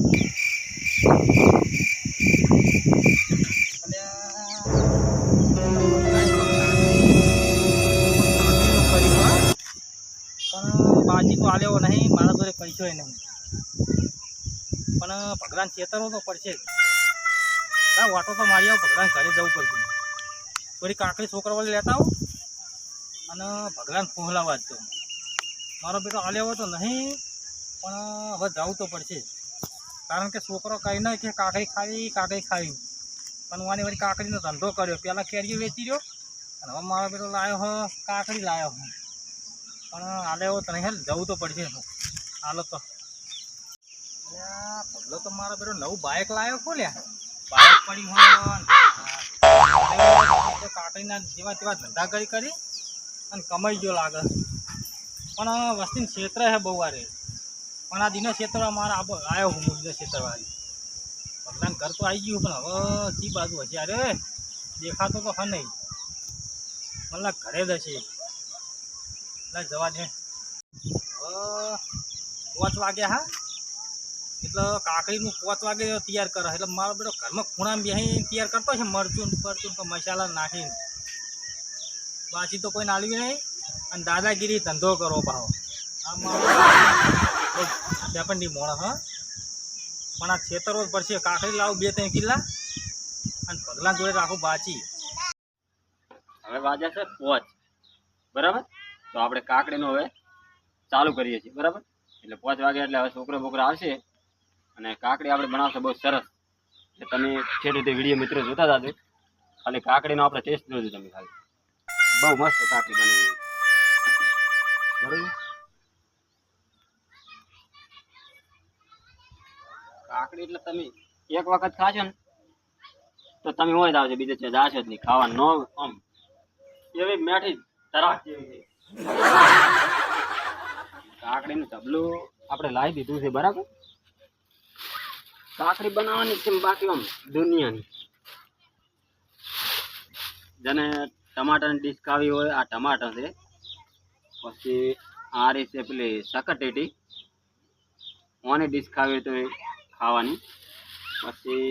પણ બાજી તો આલ્યો નહીં, મારા જોડે પૈસો નહીં, પણ ભગવાન ચેતરવો તો પડશે જ. વાટો તો મારી આવો, ભગવાન ઘરે જવું પડશે. થોડી કાકડી છોકરાવાળી લેતા આવું અને ભગવાન ફોહલાવા જ દઉં. મારો બેટો આલ્યો તો નહીં, પણ હવે જવું તો પડશે, કારણ કે છોકરો કહી નહીં કે કાકડી ખાવી, પણ વાની વળી કાકડીનો ધંધો કર્યો. પહેલાં કેરીઓ વેચી રહ્યો અને હવે મારો બેટો લાવ્યો હો કાકડી લાવ્યો હું, પણ આલ્યો તો નહીં, જવું તો પડશે. હાલો તો પગલો તો મારો બેટો નવું બાઇક લાવ્યો ખોલ્યા, બાઇક પડી હોય કાકડીના જેવા તેવા ધંધા કરી અને કમાઈ ગયો લાગે. પણ વસ્તીને ક્ષેત્ર હે બહુ વારે, પણ આ દિનો ક્ષેત્ર મારા આવ્યો હું મુદ્દે ક્ષેત્રવાળી ભગવાન ઘર તો આવી ગયું, પણ હવે ચી બાજુ હશે? અરે દેખાતો તો હા નહીં, મતલબ ઘરે જ હશે. એટલે જવા દે, હવે 5 વાગ્યા. હા, એટલે કાકડીનું 5 વાગે તૈયાર કરે, એટલે મારો બેટો ઘરમાં ખૂણામાં બેસી તૈયાર કરતો છે, મરચું તો મસાલા નાખીને. બાજી તો કોઈ નાલવી નહીં, અને દાદાગીરી ધંધો કરો ભાવ. આ મારો સેપન્ડી મોણ. હા, પણ આ છેતરવો જ પડશે. કાકડી લાવું 2-3 કિલ્લા અને પગલાં જોડે રાખું બાચી. હવે વાગ્યા છે 5, બરાબર? તો આપણે કાકડીનું હવે ચાલુ કરીએ છીએ, બરાબર? એટલે 5 વાગે એટલે હવે છોકરા આવશે અને કાકડી આપણે બનાવશે બહુ સરસ. એટલે તમે છેલ્લે વિડીયો મિત્રો જોતા જાજો, ખાલી કાકડીનો આપણે ટેસ્ટ જોજો તમે. ખાલી બહુ મસ્ત કાકડી બનાવી, બરાબર? કાકડી એટલે તમે એક વખત ખાશો ને તો તમે હોય જ આવજો, બીજે છે જાશો જ નહીં. ખાવા નો આમ એવી મેઠી તરાક જેવી કાકડીનું ઢબલું આપણે લાવી દીધું છે, બરાબર? કાકડી બનાવવાની છે બાકી આમ દુનિયાની. જેને ટમાટરની ડીશ ખાવી હોય આ ટમાટર છે, પછી આ રીતે પેલી સકટેટી ઓની ડીશ ખાવી હોય તો એ ખાવાની, પછી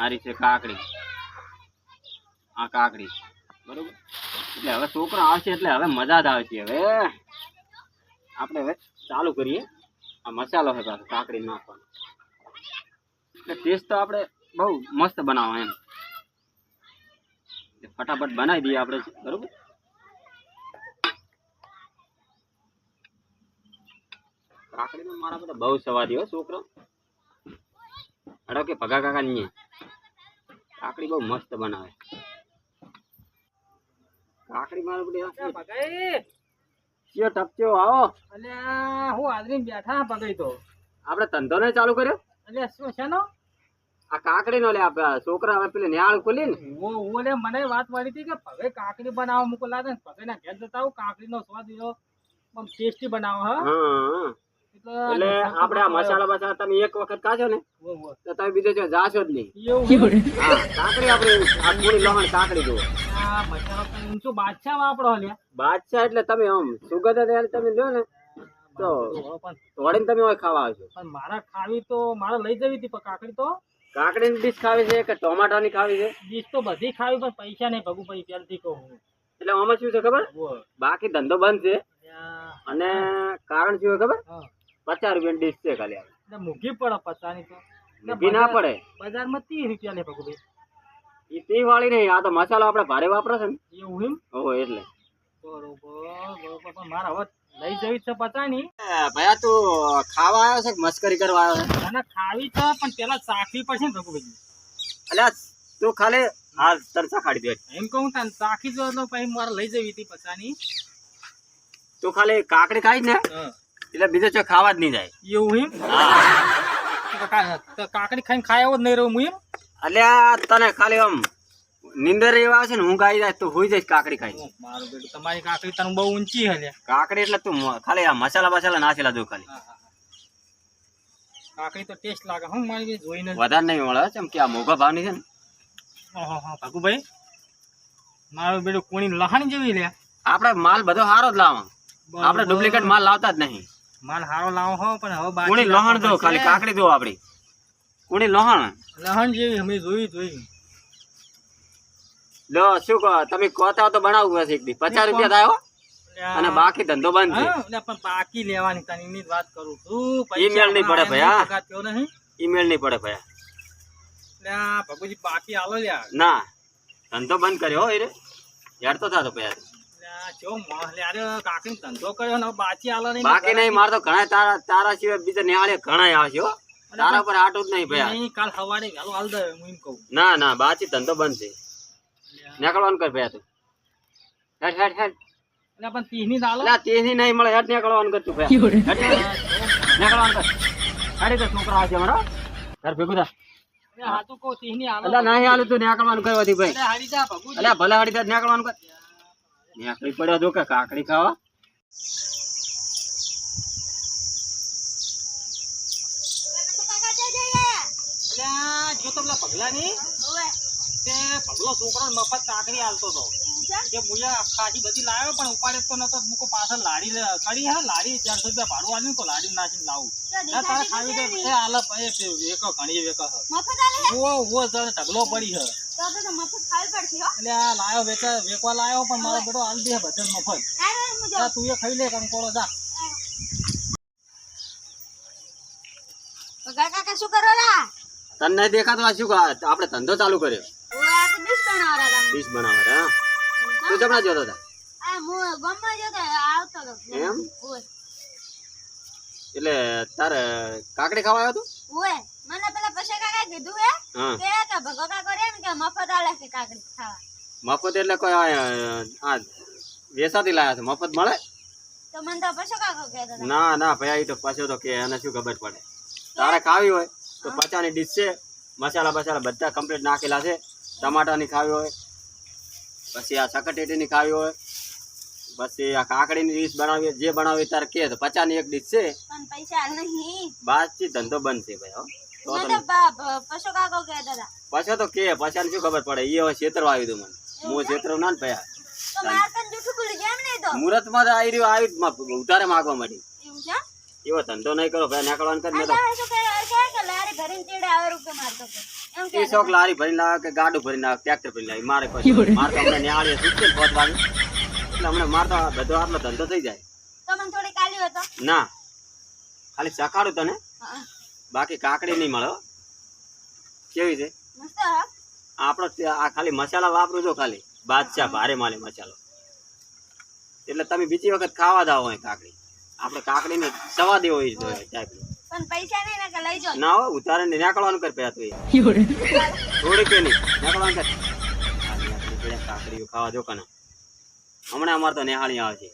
આ રીતે કાકડી, આ કાકડી, બરોબર? એટલે હવે છોકરા આવશે એટલે હવે મજા જ આવશે. હવે આપણે હવે ચાલુ કરીએ. આ મસાલો છે પાછો કાકડી નાખવાનો, એટલે ટેસ્ટ તો આપણે બહુ મસ્ત બનાવો એમ. ફટાફટ બનાવી દઈએ આપણે, બરોબર? કાકડીનો મારા બધા બહુ સવાદી હો છોકરો. અડો કે ભગા કાકા ની કાકડી બહુ મસ્ત બનાવે. કાકડી મારા બધી ટપચો આવો. અલ્યા હું આદરી બેઠા પકડી તો આપણે ધંધો ને ચાલુ કર્યો. એટલે શું છે નો આ કાકડી નો લે છોકરા હવે પેલી ન્યાળ ખોલી ને ઓલે મને વાત મળી હતી કે ભવે કાકડી બનાવવા મૂકો લાગે ને ભવે ના ઘેર જતા આવું કાકડી નો સ્વાદ ટેસ્ટી બનાવો. હા, એટલે આપણે આ મસાલા તમે એક વખત ખાશો ને તો તમે બીજે જાશો જ નહીં. હા, કાકડી આપણે આ પૂરી લોહણ કાકડી જુઓ. બાદશાહ વાપરો લ્યા. બાદશાહ એટલે તમે આમ સુગંધ તમે લો ને તો તોડીને તમે ખાવા આવશો. પણ મારા ખાવી તો મારે લઈ જવી હતી, પણ કાકડી તો કાકડીની ડીશ ખાવી છે કે ટોમાટાની ખાવી છે? ડીશ તો બધી ખાવી, પણ પૈસા નહીં ભગુ ભાઈ પહેલથી કહું. એટલે આમાં શું છે ખબર? બાકી ધંધો બંધ છે અને કારણ શું ખબર? 50 રૂપિયાની ડીશ છે ખાલી. એટલે મૂકી પડે 50 ની તો મૂકી ના પડે. બજારમાં 30 રૂપિયા લે ભગુ ભાઈ. એ 30 વાળી નહીં, આ તો મસાલો આપણે ભારે વાપરે છે ને એવું એમ. ઓહો, એટલે બરોબર. પણ મારે હવે લઈ જવી છે 50 ની. ભયા તું ખાવા આવ્યો છે કે મસ્કરી કરવા આવ્યો છે? મને ખાવી છે, પણ પેલા ચાખવી પડશે ને ભગુ ભાઈ. એટલે તું ખાલી હાલ તરસા ખાડી દે એમ કહું તને ચાખી જો તો પછી મારે લઈ જવી હતી 50 ની. તું ખાલી કાકડી ખાઈ ને એટલે બીજો ચો ખાવા જ નહીં જાય. એવું એમ? કાકડી ખાઈને ખાયા જ નહીં રહું હું એમ. એટલે તને ખાલી આમ નીંદર એવા આવશે ને ઊંઘ આવી જાય તો હોઈ જાય કાકડી ખાઈ. મારું બેટું તમારી કાકડી તને બહુ ઊંચી હે. કાકડી એટલે તું ખાલી આ મસાલા નાખેલા જો ખાલી. કાકડી તો ટેસ્ટ લાગે. હું મારી જોઈને વધારે નહીં મળે કેમ કે આ મોઘા ભાવની છે ને. હા ભાગુભાઈ, મારું બેટું કોણી લહાણી જેવી લે. આપણે માલ બધો સારો જ લાવવા, આપણે ડુપ્લિકેટ માલ લાવતા જ નહીં. માલ હારો લાવો હો પણ હવે બાકી કોણી લોહણ જો રાખવા ખાલી પડશે. કાકડી જો આપડી કોણી લોહણ લહણ જેવી અમે જોઈ લો શું કહો તમે કોતા તો બનાવવું હશે એક દી 50 રૂપિયા થાય હો અને બાકી ધંધો બંધ છે હા એટલે પણ બાકી લેવાની તને એની જ વાત કરું છું ઈમેલ નહીં પડે ભાઈ, હા. પગાર નહીં ઈમેલ નહીં પડે ભાઈ એટલે આ ભગુજી બાકી આલો લ્યા ના ધંધો બંધ કર્યો હો એ રે યાર તો થાતો ભાઈ એટલે આ કેવો મોહ લે અરે કાકી ધંધો કર્યો ને હવે બાકી આલો નહીં બાકી નહીં માર તો ઘણા તારા તારા સિવાય બીજા નિહાળે ઘણા આવશે હો તારા પર આટું જ નહીં ભાઈ નહીં કાલ સવારે ગાલો હાલ દે હું એમ કહું ના ના બાકી ધંધો બંધ છે નીકળવાનું કર ભાઈ તું હેડ હેડ હેડ એટલે પણ તીની દાલો ના તેની નહીં મળે હેડ નીકળવાનું કર તું ભાઈ હેડ નીકળવાનું કર હાડી તો છોકરા આવશે મારો ઘર ભેગું થા હા તો કહું તીની આલો અલ્યા નહીં હાલું તું નીકળવાનું કરવાથી ભાઈ એટલે હારી જા ભગુજી અલ્યા ભલે હાડી તા નીકળવાનું કર નીકળી પડ્યો તો કે કાકડી ખાવા એટલે જો તો પેલા પગલા ની તે પગલો છોકરો મફત કાકડી આલતો હતો કે મુયા ખાસી બધી લાવ્યો પણ ઉપાડે તો નતો મૂકો પાછળ લાડી કરી હા લાડી 400 રૂપિયા ભાડું આલ્યું તો લાડી નાખીને લાવું ના તારે ખાવી તો એ આલે વેકો ઘણી વેકો વો જણ ઢગલો પડી હે એટલે આ લાયો વેકવા લાયો પણ મારો બેટો આલ દે બધે મફત તું એ ખાઈ લે કંકોળો જા કાકા શું કરો રા તને નહીં દેખાતો આ શું કહે? આપણે ધંધો ચાલુ કર્યો ઓય આ તો ડીશ બનાવરા તમે ડીશ બનાવવા હા તું જમણા જોતો હતા આ મુ ગમમાં જતો આવતો તો એમ? ઓય એટલે તારે કાકડી ખાવા આવ્યો તું ઓય મને પેલા પૈસા કાકા કીધું હે હા કે ભગો કાકો રે ને કે મફત આલે છે કાકડી ખાવા મફત એટલે કોઈ આ વેસાથી લાયા છે મફત મળે તો મને તો પૈસા કાકો કહેતા હતા ના ના ભાઈ તો પાછો તો કે એને શું ખબર પડે તારે ખાવી હોય તો 50 ની ડીશ છે મસાલા બસાલા બધા કમ્પ્લીટ નાખેલા છે ટમાટાની ખાવી હોય પછી આ સકટેટીની ખાવી હોય પછી આ કાકડીની ડીશ બનાવી હોય, જે બનાવી તારે કે તો 50 ની એક ડીશ છે પણ પૈસા નહીં બાકી ધંધો બંધ છે ભાઈ હો તો મને તને તો પૈસા કાકો કહેતા હતા પાછો તો કે પાછા શું ખબર પડે એ હવે છેતરવા આવ્યું તું મને હું છેતરવ ના ને ભયા તો માર કન જૂઠું બોલી કેમ નહીં તો મુહૂર્તમાં તો આવી રહ્યું આવી ઉતારે માગવા માંડી એવું છે એવો ધંધો નહીં કરો ભાઈ નીકળવાનું કરી મેં તો આ શું કે લારી ભરીને ચીડે આવે રૂપિયા મારતો હતો એમ કે એ શોખ લારી ભરીને લાવે કે ગાડું ભરીને લાવે ટ્રેક્ટર ભરીને લાવે મારે કોઈ મારે તો હમણાં નિહાળીએ સૂચશે ને પોત વાગે એટલે હમણાં મારે તો બધો આટલો ધંધો થઈ જાય તો મને થોડી કાલ્યો હતો ના ખાલી ચખાડું તને હા બાકી કાકડી નહીં મળે હો. કેવી છે મસ્ત હા આપણો આ ખાલી મસાલા વાપરું છો ખાલી બાદશાહ ભારે માલે મસાલો એટલે તમે બીજી વખત ખાવા દાવ હોય કાકડી આપણે કાકડીને સવા દેવો હોય ટાઈપની પણ પૈસા નહીં ને કે લઈ જાઓ ના હોય ઉતારે ને નીકળવાનું કર પેલા તું થોડી કે નહીં નીકળવાનું કર કાકડીઓ ખાવા જો કને હમણાં અમારે તો નિહાળી આવે છે